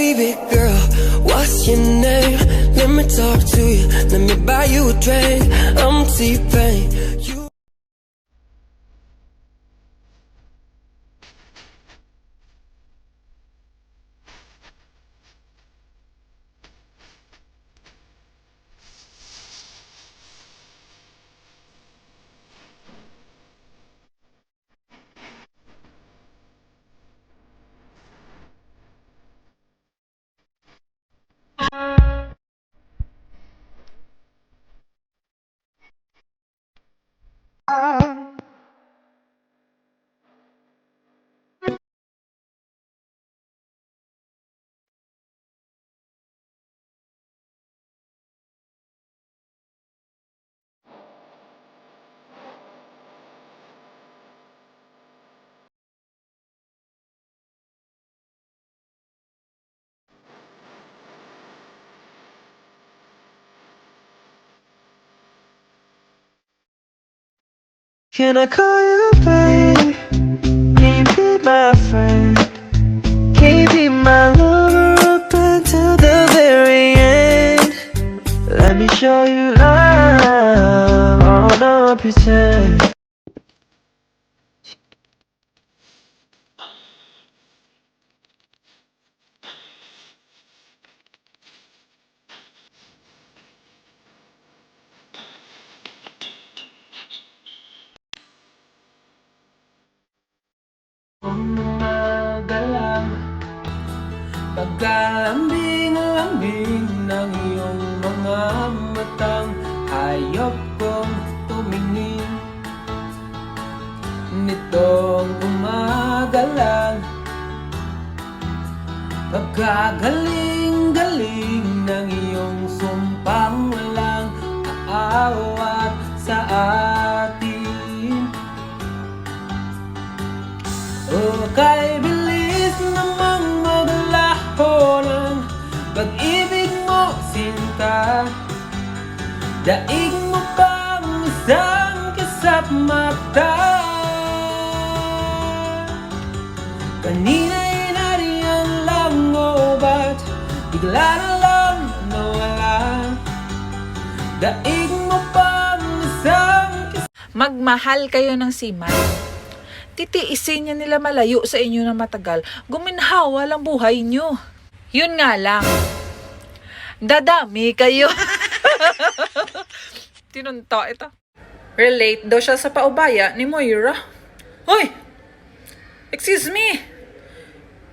Baby girl, what's your name? Let me talk to you, let me buy you a drink. I'm T-Pain. Can I call you babe? Can you be my friend? Can you be my lover up until the very end? Let me show you love, oh no pretend. Umagalang pagkalambing-lambing ng iyong mga matang hayop kong tumingin. Nitong umaga lang pagkagaling-galing ng iyong sumpang walang aawat sa atin. O kay bilis namang maglaho ng pag-ibig mo, sinta. Daig mo pang isang kisap mata. Kanina inariyan lang o ba't bigla na lang nawala? Daig mo pang isang kisap. Magmahal kayo ng seaman. Titiisin niya nila malayo sa inyo na matagal. Guminhawa lang buhay nyo. Yun nga lang. Dadami kayo. Tinunta ito. Relate daw siya sa paubaya ni Moira. Hoy! Excuse me!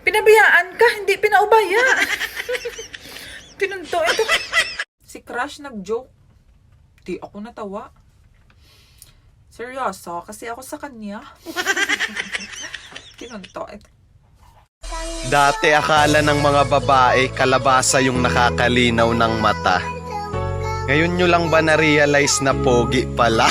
Pinabiyaan ka, hindi pinaubaya. Tinunto ito. Si Crush nag-joke. Di ako natawa. Seryoso, kasi ako sa kanya. Tinunto ito. Dati akala ng mga babae kalabasa yung nakakalinaw ng mata. Ngayon nyo lang ba na-realize na pogi pala?